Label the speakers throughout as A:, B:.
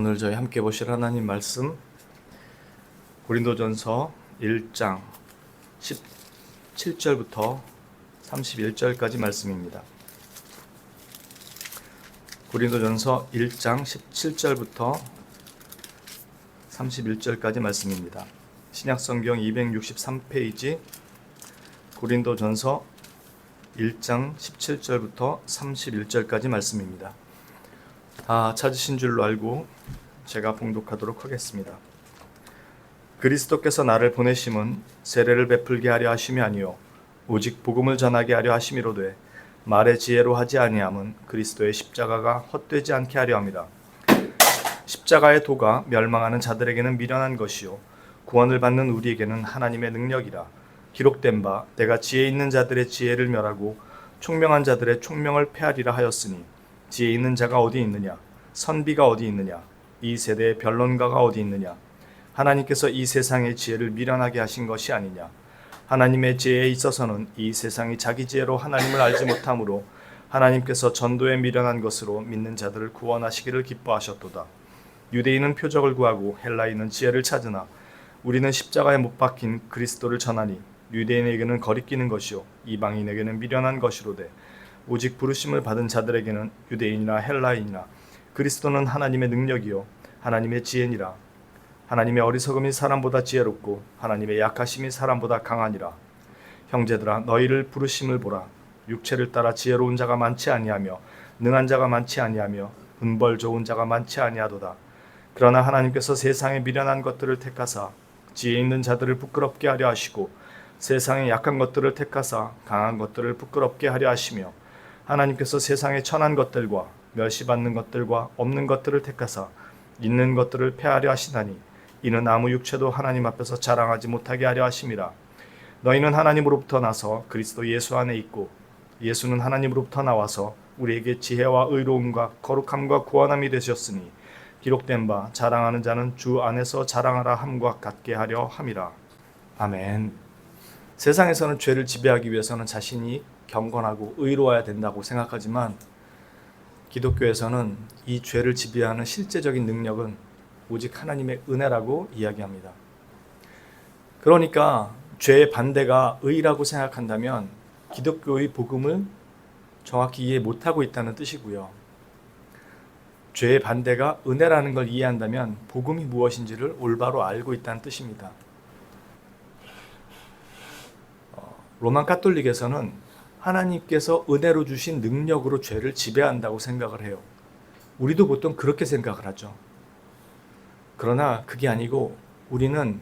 A: 오늘 저희 함께 보실 하나님 말씀 고린도전서 1장 17절부터 31절까지 말씀입니다. 고린도전서 1장 17절부터 31절까지 말씀입니다. 신약성경 263페이지 고린도전서 1장 17절부터 31절까지 말씀입니다. 다 찾으신 줄로 알고 제가 봉독하도록 하겠습니다. 그리스도께서 나를 보내심은 세례를 베풀게 하려 하심이 아니요 오직 복음을 전하게 하려 하심이로되 말의 지혜로 하지 아니함은 그리스도의 십자가가 헛되지 않게 하려 함이라. 십자가의 도가 멸망하는 자들에게는 미련한 것이요 구원을 받는 우리에게는 하나님의 능력이라. 기록된 바 내가 지혜 있는 자들의 지혜를 멸하고 총명한 자들의 총명을 폐하리라 하였으니 지혜 있는 자가 어디 있느냐? 선비가 어디 있느냐? 이 세대의 변론가가 어디 있느냐? 하나님께서 이 세상의 지혜를 미련하게 하신 것이 아니냐? 하나님의 지혜에 있어서는 이 세상이 자기 지혜로 하나님을 알지 못하므로 하나님께서 전도에 미련한 것으로 믿는 자들을 구원하시기를 기뻐하셨도다. 유대인은 표적을 구하고 헬라인은 지혜를 찾으나 우리는 십자가에 못 박힌 그리스도를 전하니 유대인에게는 거리끼는 것이요 이방인에게는 미련한 것이로되 오직 부르심을 받은 자들에게는 유대인이나 헬라인이나 그리스도는 하나님의 능력이요 하나님의 지혜니라. 하나님의 어리석음이 사람보다 지혜롭고 하나님의 약하심이 사람보다 강하니라. 형제들아 너희를 부르심을 보라. 육체를 따라 지혜로운 자가 많지 아니하며 능한 자가 많지 아니하며 은벌 좋은 자가 많지 아니하도다. 그러나 하나님께서 세상에 미련한 것들을 택하사 지혜 있는 자들을 부끄럽게 하려 하시고 세상의 약한 것들을 택하사 강한 것들을 부끄럽게 하려 하시며 하나님께서 세상의 천한 것들과 멸시받는 것들과 없는 것들을 택하사 있는 것들을 폐하려 하시나니 이는 아무 육체도 하나님 앞에서 자랑하지 못하게 하려 하심이라. 너희는 하나님으로부터 나서 그리스도 예수 안에 있고 예수는 하나님으로부터 나와서 우리에게 지혜와 의로움과 거룩함과 구원함이 되셨으니 기록된 바 자랑하는 자는 주 안에서 자랑하라 함과 같게 하려 함이라. 아멘. 세상에서는 죄를 지배하기 위해서는 자신이 경건하고 의로워야 된다고 생각하지만 기독교에서는 이 죄를 지배하는 실제적인 능력은 오직 하나님의 은혜라고 이야기합니다. 그러니까 죄의 반대가 의라고 생각한다면 기독교의 복음을 정확히 이해 못하고 있다는 뜻이고요. 죄의 반대가 은혜라는 걸 이해한다면 복음이 무엇인지를 올바로 알고 있다는 뜻입니다. 로만 가톨릭에서는 하나님께서 은혜로 주신 능력으로 죄를 지배한다고 생각을 해요. 우리도 보통 그렇게 생각을 하죠. 그러나 그게 아니고 우리는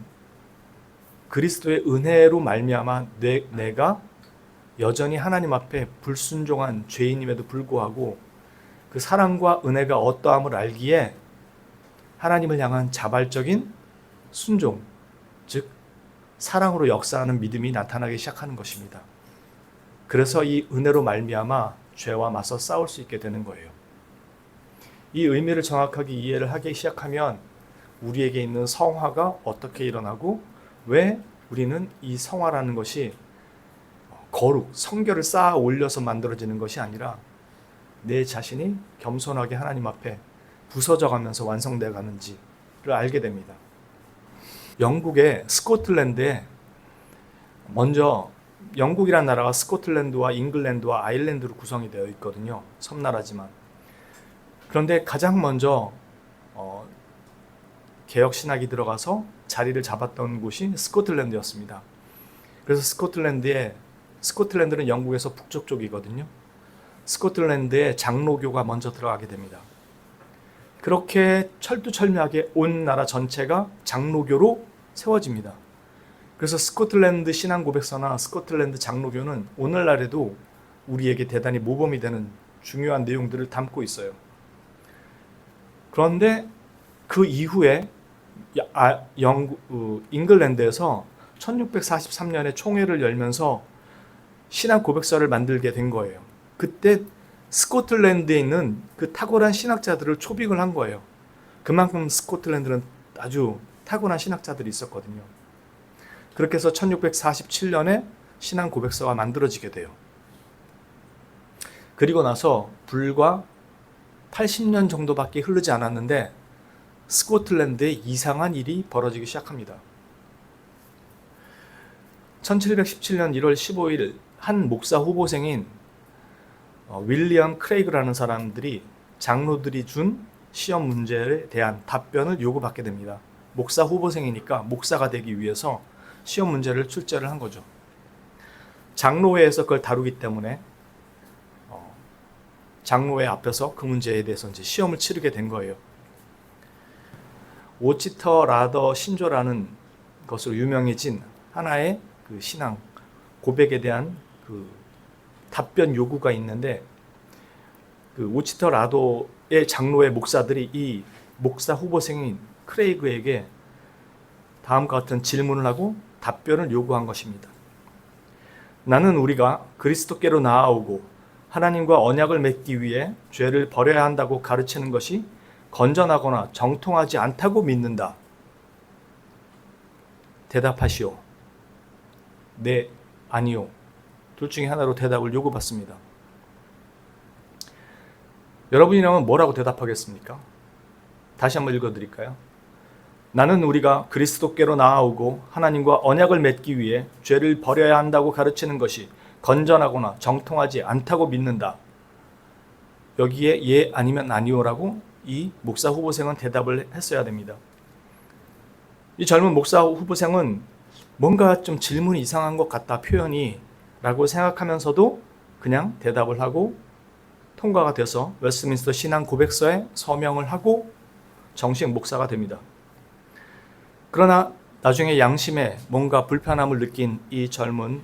A: 그리스도의 은혜로 말미암아 내가 여전히 하나님 앞에 불순종한 죄인임에도 불구하고 그 사랑과 은혜가 어떠함을 알기에 하나님을 향한 자발적인 순종, 즉 사랑으로 역사하는 믿음이 나타나기 시작하는 것입니다. 그래서 이 은혜로 말미암아 죄와 맞서 싸울 수 있게 되는 거예요. 이 의미를 정확하게 이해를 하기 시작하면 우리에게 있는 성화가 어떻게 일어나고 왜 우리는 이 성화라는 것이 거룩, 성결을 쌓아 올려서 만들어지는 것이 아니라 내 자신이 겸손하게 하나님 앞에 부서져 가면서 완성되어 가는지를 알게 됩니다. 영국의 스코틀랜드에 먼저 영국이라는 나라가 스코틀랜드와 잉글랜드와 아일랜드로 구성이 되어 있거든요. 섬나라지만. 그런데 가장 먼저 개혁 신학이 들어가서 자리를 잡았던 곳이 스코틀랜드였습니다. 그래서 스코틀랜드는 영국에서 북쪽 쪽이거든요. 스코틀랜드에 장로교가 먼저 들어가게 됩니다. 그렇게 철두철미하게 온 나라 전체가 장로교로 세워집니다. 그래서 스코틀랜드 신앙 고백서나 스코틀랜드 장로교는 오늘날에도 우리에게 대단히 모범이 되는 중요한 내용들을 담고 있어요. 그런데 그 이후에 잉글랜드에서 1643년에 총회를 열면서 신앙 고백서를 만들게 된 거예요. 그때 스코틀랜드에 있는 그 탁월한 신학자들을 초빙을 한 거예요. 그만큼 스코틀랜드는 아주 탁월한 신학자들이 있었거든요. 그렇게 해서 1647년에 신앙 고백서가 만들어지게 돼요. 그리고 나서 불과 80년 정도밖에 흐르지 않았는데 스코틀랜드에 이상한 일이 벌어지기 시작합니다. 1717년 1월 15일 한 목사 후보생인 윌리엄 크레이그라는 사람들이 장로들이 준 시험 문제에 대한 답변을 요구받게 됩니다. 목사 후보생이니까 목사가 되기 위해서 시험 문제를 출제를 한 거죠. 장로회에서 그걸 다루기 때문에 장로회 앞에서 그 문제에 대해서 이제 시험을 치르게 된 거예요. 오치터 라더 신조라는 것으로 유명해진 하나의 그 신앙 고백에 대한 그 답변 요구가 있는데, 그 오치터 라더의 장로회 목사들이 이 목사 후보생인 크레이그에게 다음과 같은 질문을 하고 답변을 요구한 것입니다. 나는 우리가 그리스도께로 나아오고 하나님과 언약을 맺기 위해 죄를 버려야 한다고 가르치는 것이 건전하거나 정통하지 않다고 믿는다. 대답하시오. 네, 아니요. 둘 중에 하나로 대답을 요구받습니다. 여러분이라면 뭐라고 대답하겠습니까? 다시 한번 읽어드릴까요? 나는 우리가 그리스도께로 나아오고 하나님과 언약을 맺기 위해 죄를 버려야 한다고 가르치는 것이 건전하거나 정통하지 않다고 믿는다. 여기에 예 아니면 아니오라고 이 목사 후보생은 대답을 했어야 됩니다. 이 젊은 목사 후보생은 뭔가 좀 질문이 이상한 것 같다, 표현이 라고 생각하면서도 그냥 대답을 하고 통과가 돼서 웨스트민스터 신앙 고백서에 서명을 하고 정식 목사가 됩니다. 그러나 나중에 양심에 뭔가 불편함을 느낀 이 젊은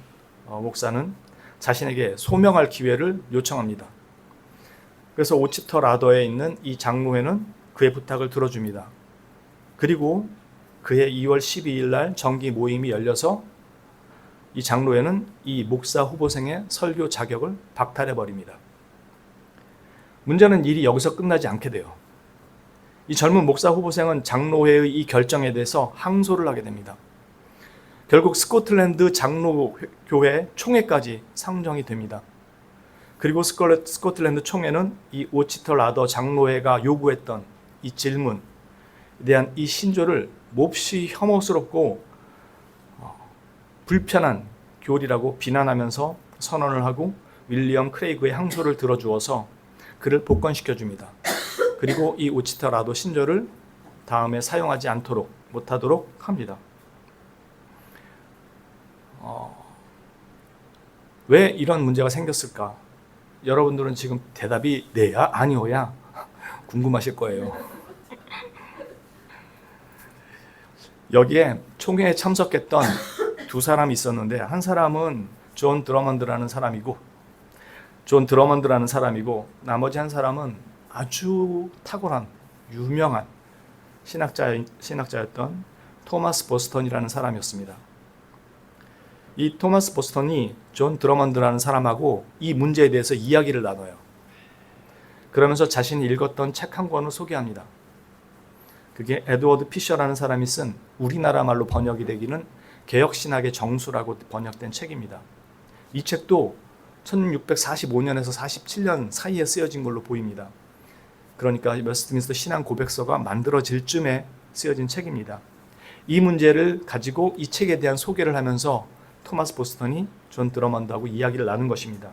A: 목사는 자신에게 소명할 기회를 요청합니다. 그래서 오치터 라더에 있는 이 장로회는 그의 부탁을 들어줍니다. 그리고 그해 2월 12일 날 정기 모임이 열려서 이 장로회는 이 목사 후보생의 설교 자격을 박탈해버립니다. 문제는 일이 여기서 끝나지 않게 돼요. 이 젊은 목사 후보생은 장로회의 이 결정에 대해서 항소를 하게 됩니다. 결국 스코틀랜드 장로교회 총회까지 상정이 됩니다. 그리고 스코틀랜드 총회는 이 오치터 라더 장로회가 요구했던 이 질문에 대한 이 신조를 몹시 혐오스럽고 불편한 교리라고 비난하면서 선언을 하고 윌리엄 크레이그의 항소를 들어주어서 그를 복권시켜 줍니다. 그리고 이 오치터 라더 신조를 다음에 사용하지 못하도록 합니다. 왜 이런 문제가 생겼을까? 여러분들은 지금 대답이 네야 아니오야 궁금하실 거예요. 여기에 총회에 참석했던 두 사람이 있었는데, 한 사람은 존 드러먼드라는 사람이고 나머지 한 사람은 아주 탁월한 유명한 신학자였던 토마스 보스턴이라는 사람이었습니다. 이 토마스 보스턴이 존 드러먼드라는 사람하고 이 문제에 대해서 이야기를 나눠요. 그러면서 자신이 읽었던 책 한 권을 소개합니다. 그게 에드워드 피셔라는 사람이 쓴 우리나라 말로 번역이 되기는 개혁신학의 정수라고 번역된 책입니다. 이 책도 1645년에서 47년 사이에 쓰여진 걸로 보입니다. 그러니까 웨스트민스터 신앙 고백서가 만들어질 쯤에 쓰여진 책입니다. 이 문제를 가지고 이 책에 대한 소개를 하면서 토마스 보스턴이 존 드러먼드하고 이야기를 나눈 것입니다.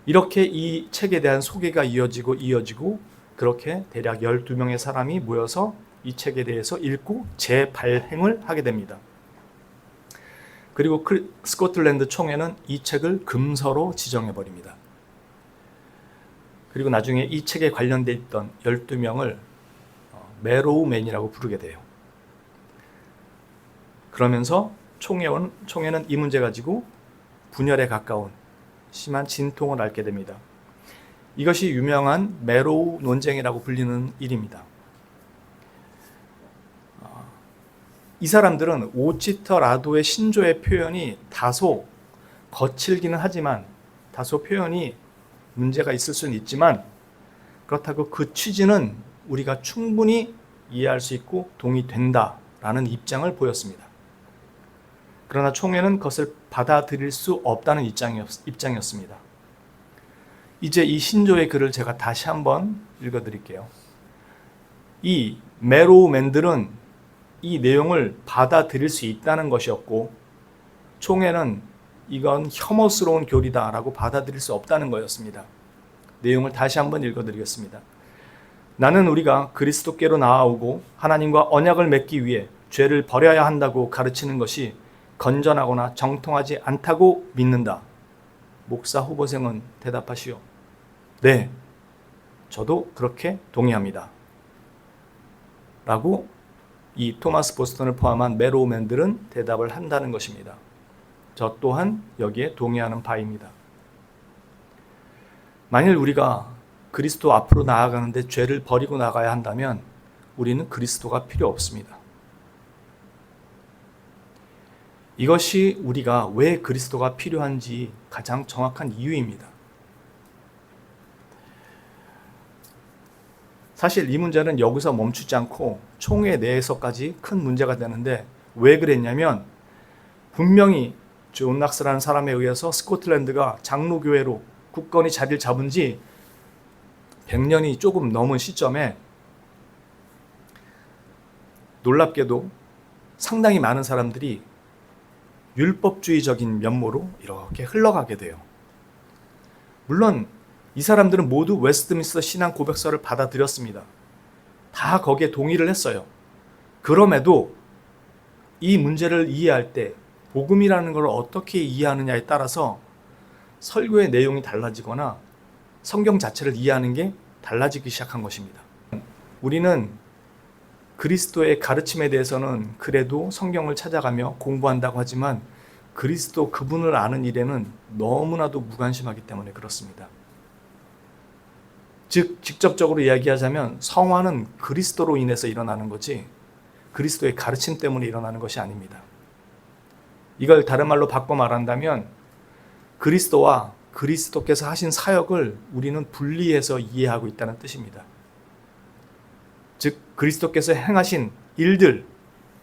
A: 이렇게 이 책에 대한 소개가 이어지고 그렇게 대략 12명의 사람이 모여서 이 책에 대해서 읽고 재발행을 하게 됩니다. 그리고 스코틀랜드 총회는 이 책을 금서로 지정해버립니다. 그리고 나중에 이 책에 관련돼 있던 12명을 메로우맨이라고 부르게 돼요. 그러면서 총회는 이 문제 가지고 분열에 가까운 심한 진통을 앓게 됩니다. 이것이 유명한 메로우 논쟁이라고 불리는 일입니다. 이 사람들은 오치터 라도의 신조의 표현이 다소 거칠기는 하지만, 다소 표현이 문제가 있을 수는 있지만, 그렇다고 그 취지는 우리가 충분히 이해할 수 있고 동의된다라는 입장을 보였습니다. 그러나 총회는 그것을 받아들일 수 없다는 입장이었습니다. 이제 이 신조의 글을 제가 다시 한번 읽어드릴게요. 이 메로우맨들은 이 내용을 받아들일 수 있다는 것이었고, 총회는 이건 혐오스러운 교리다라고 받아들일 수 없다는 거였습니다. 내용을 다시 한번 읽어드리겠습니다. 나는 우리가 그리스도께로 나아오고 하나님과 언약을 맺기 위해 죄를 버려야 한다고 가르치는 것이 건전하거나 정통하지 않다고 믿는다. 목사 후보생은 대답하시오. 네, 저도 그렇게 동의합니다. 라고 이 토마스 보스턴을 포함한 메로우맨들은 대답을 한다는 것입니다. 저 또한 여기에 동의하는 바입니다. 만일 우리가 그리스도 앞으로 나아가는데 죄를 버리고 나가야 한다면 우리는 그리스도가 필요 없습니다. 이것이 우리가 왜 그리스도가 필요한지 가장 정확한 이유입니다. 사실 이 문제는 여기서 멈추지 않고 총회 내에서까지 큰 문제가 되는데, 왜 그랬냐면 분명히 존 낙스라는 사람에 의해서 스코틀랜드가 장로교회로 굳건히 자리를 잡은 지 100년이 조금 넘은 시점에 놀랍게도 상당히 많은 사람들이 율법주의적인 면모로 이렇게 흘러가게 돼요. 물론 이 사람들은 모두 웨스트민스터 신앙 고백서를 받아들였습니다. 다 거기에 동의를 했어요. 그럼에도 이 문제를 이해할 때 복음이라는 걸 어떻게 이해하느냐에 따라서 설교의 내용이 달라지거나 성경 자체를 이해하는 게 달라지기 시작한 것입니다. 우리는 그리스도의 가르침에 대해서는 그래도 성경을 찾아가며 공부한다고 하지만 그리스도 그분을 아는 일에는 너무나도 무관심하기 때문에 그렇습니다. 즉 직접적으로 이야기하자면 성화는 그리스도로 인해서 일어나는 거지 그리스도의 가르침 때문에 일어나는 것이 아닙니다. 이걸 다른 말로 바꿔 말한다면 그리스도와 그리스도께서 하신 사역을 우리는 분리해서 이해하고 있다는 뜻입니다. 즉 그리스도께서 행하신 일들,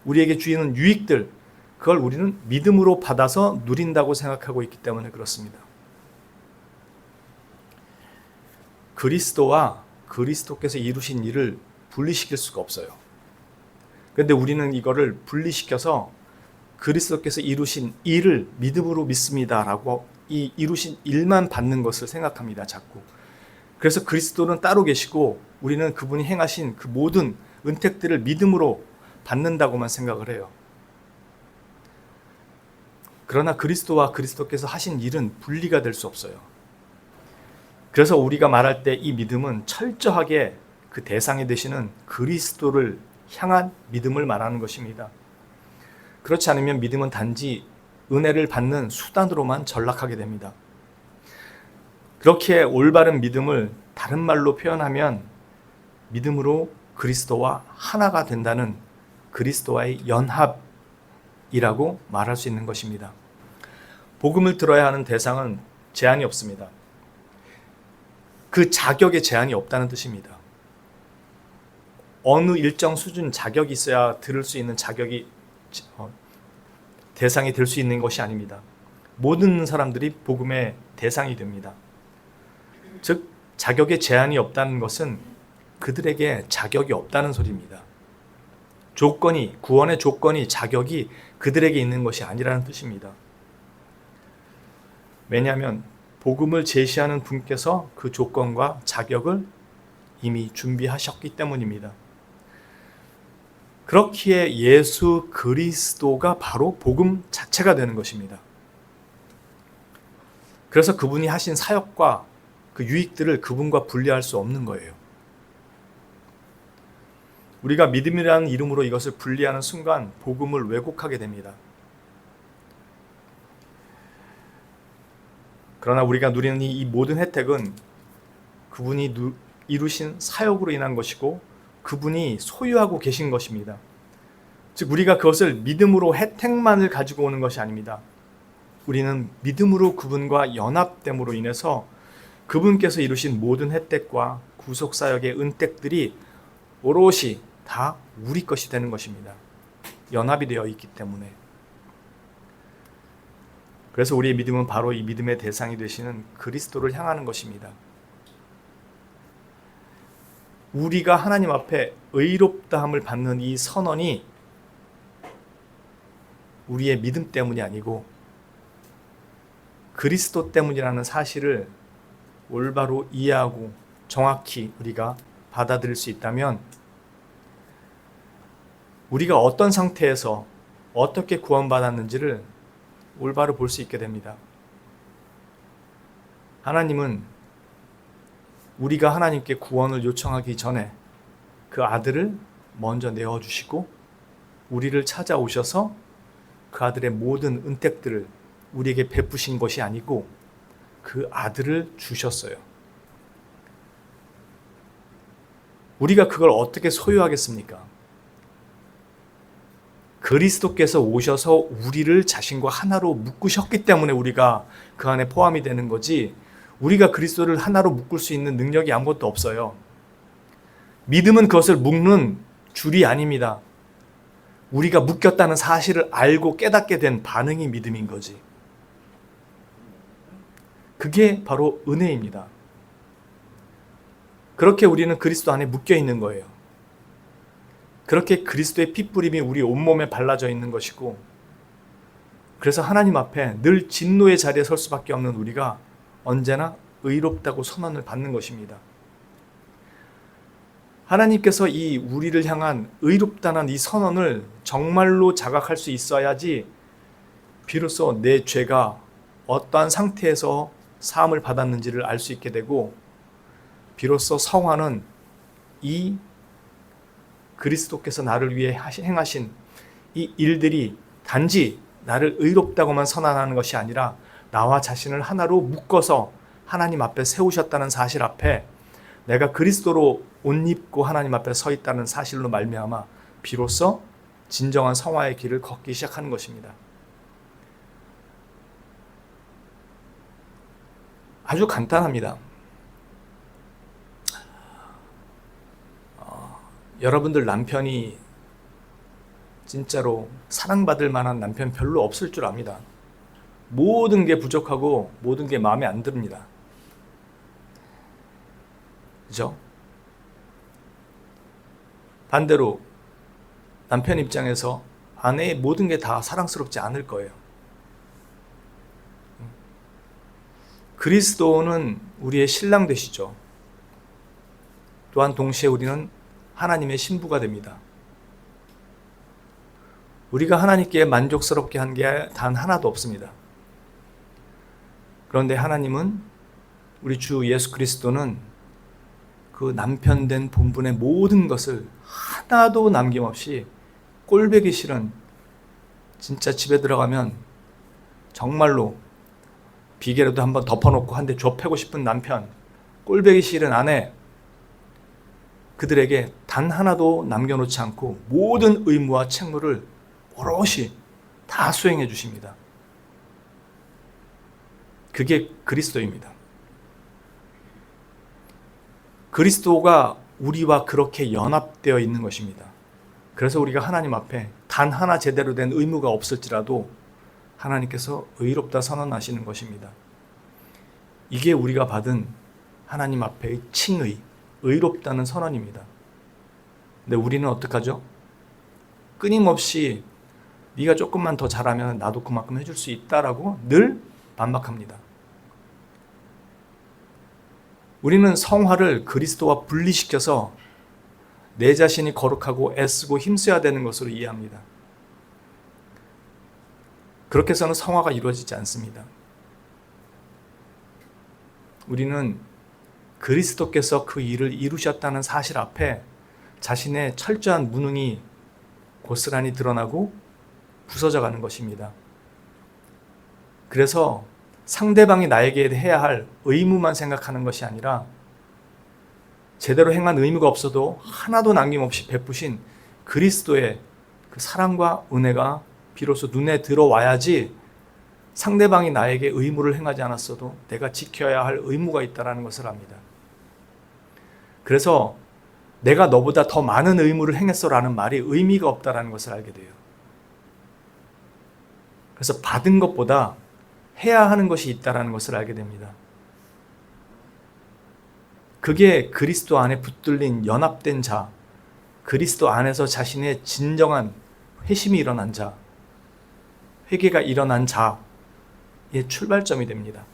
A: 우리에게 주시는 유익들, 그걸 우리는 믿음으로 받아서 누린다고 생각하고 있기 때문에 그렇습니다. 그리스도와 그리스도께서 이루신 일을 분리시킬 수가 없어요. 그런데 우리는 이거를 분리시켜서 그리스도께서 이루신 일을 믿음으로 믿습니다라고 이 이루신 일만 받는 것을 생각합니다. 자꾸. 그래서 그리스도는 따로 계시고 우리는 그분이 행하신 그 모든 은택들을 믿음으로 받는다고만 생각을 해요. 그러나 그리스도와 그리스도께서 하신 일은 분리가 될 수 없어요. 그래서 우리가 말할 때 이 믿음은 철저하게 그 대상이 되시는 그리스도를 향한 믿음을 말하는 것입니다. 그렇지 않으면 믿음은 단지 은혜를 받는 수단으로만 전락하게 됩니다. 그렇게 올바른 믿음을 다른 말로 표현하면 믿음으로 그리스도와 하나가 된다는 그리스도와의 연합이라고 말할 수 있는 것입니다. 복음을 들어야 하는 대상은 제한이 없습니다. 그 자격에 제한이 없다는 뜻입니다. 어느 일정 수준 자격이 있어야 들을 수 있는 자격이 대상이 될 수 있는 것이 아닙니다. 모든 사람들이 복음의 대상이 됩니다. 즉 자격에 제한이 없다는 것은 그들에게 자격이 없다는 소리입니다. 조건이, 구원의 조건이, 자격이 그들에게 있는 것이 아니라는 뜻입니다. 왜냐하면 복음을 제시하는 분께서 그 조건과 자격을 이미 준비하셨기 때문입니다. 그렇기에 예수 그리스도가 바로 복음 자체가 되는 것입니다. 그래서 그분이 하신 사역과 그 유익들을 그분과 분리할 수 없는 거예요. 우리가 믿음이라는 이름으로 이것을 분리하는 순간 복음을 왜곡하게 됩니다. 그러나 우리가 누리는 이 모든 혜택은 그분이 이루신 사역으로 인한 것이고 그분이 소유하고 계신 것입니다. 즉 우리가 그것을 믿음으로 혜택만을 가지고 오는 것이 아닙니다. 우리는 믿음으로 그분과 연합됨으로 인해서 그분께서 이루신 모든 혜택과 구속사역의 은택들이 오롯이 다 우리 것이 되는 것입니다. 연합이 되어 있기 때문에. 그래서 우리의 믿음은 바로 이 믿음의 대상이 되시는 그리스도를 향하는 것입니다. 우리가 하나님 앞에 의롭다함을 받는 이 선언이 우리의 믿음 때문이 아니고 그리스도 때문이라는 사실을 올바로 이해하고 정확히 우리가 받아들일 수 있다면 우리가 어떤 상태에서 어떻게 구원받았는지를 올바로 볼 수 있게 됩니다. 하나님은 우리가 하나님께 구원을 요청하기 전에 그 아들을 먼저 내어주시고 우리를 찾아오셔서 그 아들의 모든 은택들을 우리에게 베푸신 것이 아니고 그 아들을 주셨어요. 우리가 그걸 어떻게 소유하겠습니까? 그리스도께서 오셔서 우리를 자신과 하나로 묶으셨기 때문에 우리가 그 안에 포함이 되는 거지, 우리가 그리스도를 하나로 묶을 수 있는 능력이 아무것도 없어요. 믿음은 그것을 묶는 줄이 아닙니다. 우리가 묶였다는 사실을 알고 깨닫게 된 반응이 믿음인 거지. 그게 바로 은혜입니다. 그렇게 우리는 그리스도 안에 묶여 있는 거예요. 그렇게 그리스도의 핏부림이 우리 온몸에 발라져 있는 것이고, 그래서 하나님 앞에 늘 진노의 자리에 설 수밖에 없는 우리가 언제나 의롭다고 선언을 받는 것입니다. 하나님께서 이 우리를 향한 의롭다는 이 선언을 정말로 자각할 수 있어야지 비로소 내 죄가 어떠한 상태에서 사함을 받았는지를 알 수 있게 되고, 비로소 성화는 이 그리스도께서 나를 위해 행하신 이 일들이 단지 나를 의롭다고만 선언하는 것이 아니라 나와 자신을 하나로 묶어서 하나님 앞에 세우셨다는 사실 앞에 내가 그리스도로 옷 입고 하나님 앞에 서 있다는 사실로 말미암아 비로소 진정한 성화의 길을 걷기 시작하는 것입니다. 아주 간단합니다. 여러분들 남편이 진짜로 사랑받을 만한 남편 별로 없을 줄 압니다. 모든 게 부족하고 모든 게 마음에 안 듭니다. 그죠? 반대로 남편 입장에서 아내의 모든 게 다 사랑스럽지 않을 거예요. 그리스도는 우리의 신랑 되시죠. 또한 동시에 우리는 하나님의 신부가 됩니다. 우리가 하나님께 만족스럽게 한 게 단 하나도 없습니다. 그런데 하나님은, 우리 주 예수 그리스도는 그 남편된 본분의 모든 것을 하나도 남김없이 꼴보기 싫은, 진짜 집에 들어가면 정말로 비계라도 한번 덮어놓고 한 대 좁히고 싶은 남편, 꼴보기 싫은 아내, 그들에게 단 하나도 남겨놓지 않고 모든 의무와 책무를 오롯이 다 수행해 주십니다. 그게 그리스도입니다. 그리스도가 우리와 그렇게 연합되어 있는 것입니다. 그래서 우리가 하나님 앞에 단 하나 제대로 된 의무가 없을지라도 하나님께서 의롭다 선언하시는 것입니다. 이게 우리가 받은 하나님 앞에의 칭의, 의롭다는 선언입니다. 근데 우리는 어떡하죠? 끊임없이 네가 조금만 더 잘하면 나도 그만큼 해줄 수 있다라고 늘 반박합니다. 우리는 성화를 그리스도와 분리시켜서 내 자신이 거룩하고 애쓰고 힘써야 되는 것으로 이해합니다. 그렇게 해서는 성화가 이루어지지 않습니다. 우리는 그리스도께서 그 일을 이루셨다는 사실 앞에 자신의 철저한 무능이 고스란히 드러나고 부서져 가는 것입니다. 그래서 상대방이 나에게 해야 할 의무만 생각하는 것이 아니라 제대로 행한 의무가 없어도 하나도 남김없이 베푸신 그리스도의 그 사랑과 은혜가 비로소 눈에 들어와야지 상대방이 나에게 의무를 행하지 않았어도 내가 지켜야 할 의무가 있다는 것을 압니다. 그래서 내가 너보다 더 많은 의무를 행했어라는 말이 의미가 없다는 것을 알게 돼요. 그래서 받은 것보다 해야 하는 것이 있다는 것을 알게 됩니다. 그게 그리스도 안에 붙들린 연합된 자, 그리스도 안에서 자신의 진정한 회심이 일어난 자, 회개가 일어난 자의 출발점이 됩니다.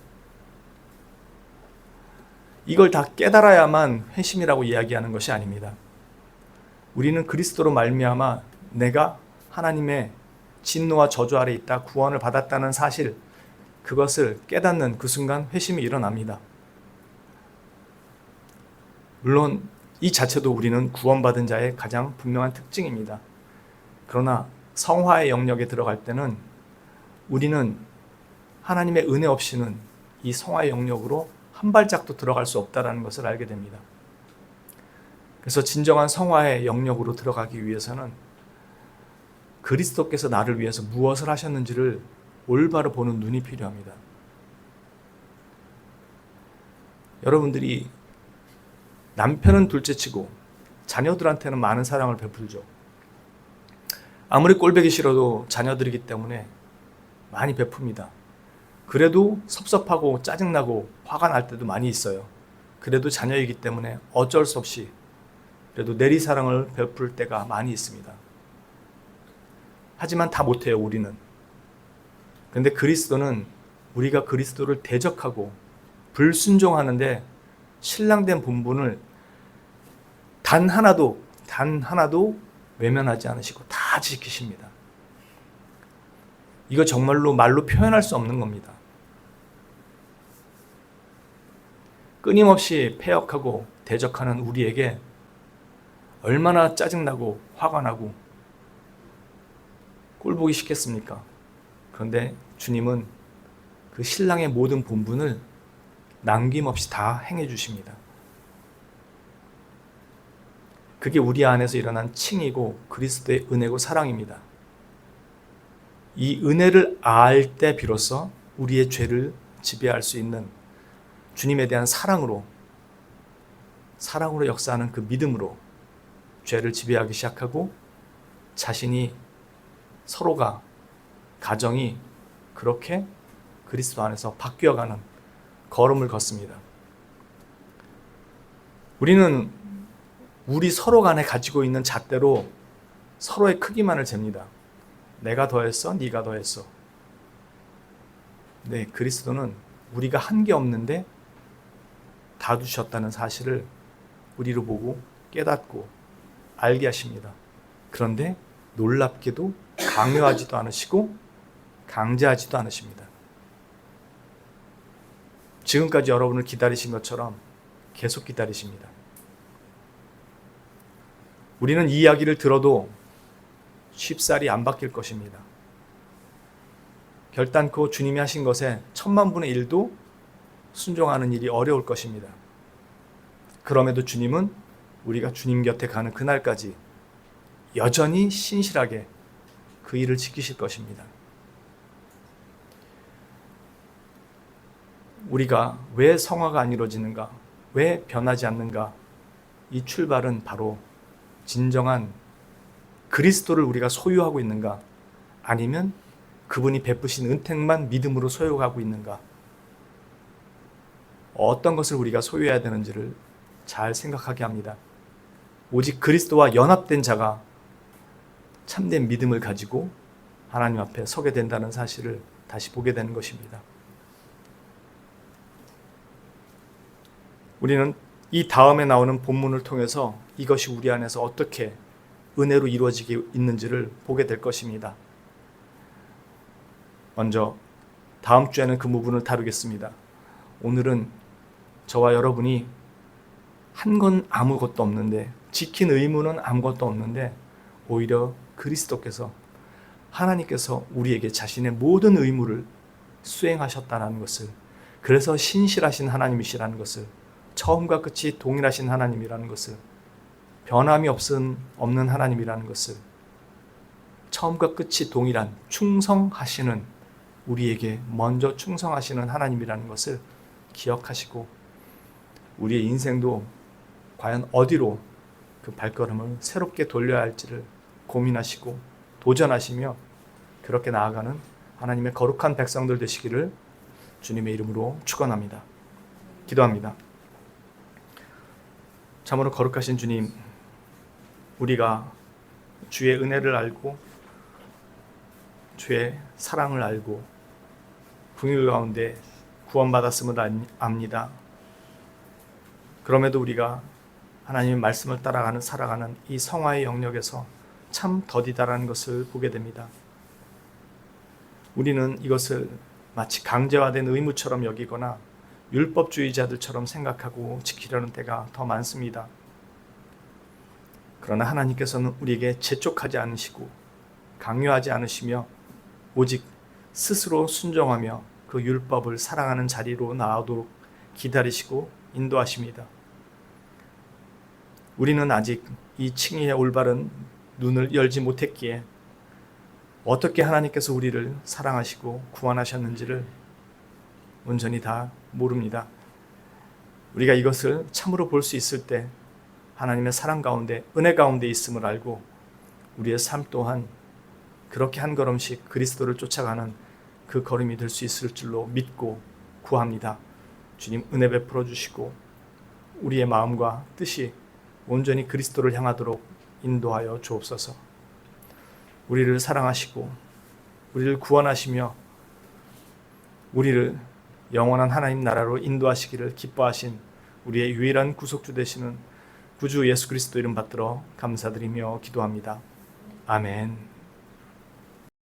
A: 이걸 다 깨달아야만 회심이라고 이야기하는 것이 아닙니다. 우리는 그리스도로 말미암아 내가 하나님의 진노와 저주 아래 있다 구원을 받았다는 사실, 그것을 깨닫는 그 순간 회심이 일어납니다. 물론 이 자체도 우리는 구원받은 자의 가장 분명한 특징입니다. 그러나 성화의 영역에 들어갈 때는 우리는 하나님의 은혜 없이는 이 성화의 영역으로 한 발짝도 들어갈 수 없다는 것을 알게 됩니다. 그래서 진정한 성화의 영역으로 들어가기 위해서는 그리스도께서 나를 위해서 무엇을 하셨는지를 올바로 보는 눈이 필요합니다. 여러분들이 남편은 둘째치고 자녀들한테는 많은 사랑을 베풀죠. 아무리 꼴보기 싫어도 자녀들이기 때문에 많이 베풉니다. 그래도 섭섭하고 짜증나고 화가 날 때도 많이 있어요. 그래도 자녀이기 때문에 어쩔 수 없이 그래도 내리사랑을 베풀 때가 많이 있습니다. 하지만 다 못해요, 우리는. 그런데 그리스도는 우리가 그리스도를 대적하고 불순종하는데 신랑된 본분을 단 하나도 외면하지 않으시고 다 지키십니다. 이거 정말로 말로 표현할 수 없는 겁니다. 끊임없이 패역하고 대적하는 우리에게 얼마나 짜증나고 화가 나고 꼴보기 싫겠습니까? 그런데 주님은 그 신랑의 모든 본분을 남김없이 다 행해 주십니다. 그게 우리 안에서 일어난 칭이고 그리스도의 은혜고 사랑입니다. 이 은혜를 알 때 비로소 우리의 죄를 지배할 수 있는 주님에 대한 사랑으로 역사하는 그 믿음으로 죄를 지배하기 시작하고 자신이 서로가 가정이 그렇게 그리스도 안에서 바뀌어가는 걸음을 걷습니다. 우리는 우리 서로 간에 가지고 있는 잣대로 서로의 크기만을 잽니다. 내가 더했어, 네가 더했어. 네, 그리스도는 우리가 한 게 없는데 다 주셨다는 사실을 우리로 보고 깨닫고 알게 하십니다. 그런데 놀랍게도 강요하지도 않으시고 강제하지도 않으십니다. 지금까지 여러분을 기다리신 것처럼 계속 기다리십니다. 우리는 이 이야기를 들어도 쉽사리 안 바뀔 것입니다. 결단코 주님이 하신 것에 1000만분의 1도 순종하는 일이 어려울 것입니다. 그럼에도 주님은 우리가 주님 곁에 가는 그날까지 여전히 신실하게 그 일을 지키실 것입니다. 우리가 왜 성화가 안 이루어지는가? 왜 변하지 않는가? 이 출발은 바로 진정한 그리스도를 우리가 소유하고 있는가? 아니면 그분이 베푸신 은택만 믿음으로 소유하고 있는가? 어떤 것을 우리가 소유해야 되는지를 잘 생각하게 합니다. 오직 그리스도와 연합된 자가 참된 믿음을 가지고 하나님 앞에 서게 된다는 사실을 다시 보게 되는 것입니다. 우리는 이 다음에 나오는 본문을 통해서 이것이 우리 안에서 어떻게 은혜로 이루어지게 있는지를 보게 될 것입니다. 먼저 다음 주에는 그 부분을 다루겠습니다. 오늘은 저와 여러분이 한 건 아무것도 없는데, 지킨 의무는 아무것도 없는데 오히려 그리스도께서, 하나님께서 우리에게 자신의 모든 의무를 수행하셨다는 것을, 그래서 신실하신 하나님이시라는 것을, 처음과 끝이 동일하신 하나님이라는 것을, 변함이 없는 하나님이라는 것을, 처음과 끝이 동일한 충성하시는, 우리에게 먼저 충성하시는 하나님이라는 것을 기억하시고 우리의 인생도 과연 어디로 그 발걸음을 새롭게 돌려야 할지를 고민하시고 도전하시며 그렇게 나아가는 하나님의 거룩한 백성들 되시기를 주님의 이름으로 축원합니다. 기도합니다. 참으로 거룩하신 주님, 우리가 주의 은혜를 알고 주의 사랑을 알고 긍휼 가운데 구원받았음을 압니다. 그럼에도 우리가 하나님의 말씀을 살아가는 이 성화의 영역에서 참 더디다라는 것을 보게 됩니다. 우리는 이것을 마치 강제화된 의무처럼 여기거나 율법주의자들처럼 생각하고 지키려는 때가 더 많습니다. 그러나 하나님께서는 우리에게 재촉하지 않으시고 강요하지 않으시며 오직 스스로 순종하며 그 율법을 사랑하는 자리로 나아오도록 기다리시고 인도하십니다. 우리는 아직 이 칭의의 올바른 눈을 열지 못했기에 어떻게 하나님께서 우리를 사랑하시고 구원하셨는지를 온전히 다 모릅니다. 우리가 이것을 참으로 볼 수 있을 때 하나님의 사랑 가운데 은혜 가운데 있음을 알고 우리의 삶 또한 그렇게 한 걸음씩 그리스도를 쫓아가는 그 걸음이 될 수 있을 줄로 믿고 구합니다. 주님 은혜 베풀어 주시고 우리의 마음과 뜻이 온전히 그리스도를 향하도록 인도하여 주옵소서. 우리를 사랑하시고 우리를 구원하시며 우리를 영원한 하나님 나라로 인도하시기를 기뻐하신 우리의 유일한 구속주 되시는 구주 예수 그리스도 이름 받들어 감사드리며 기도합니다. 아멘.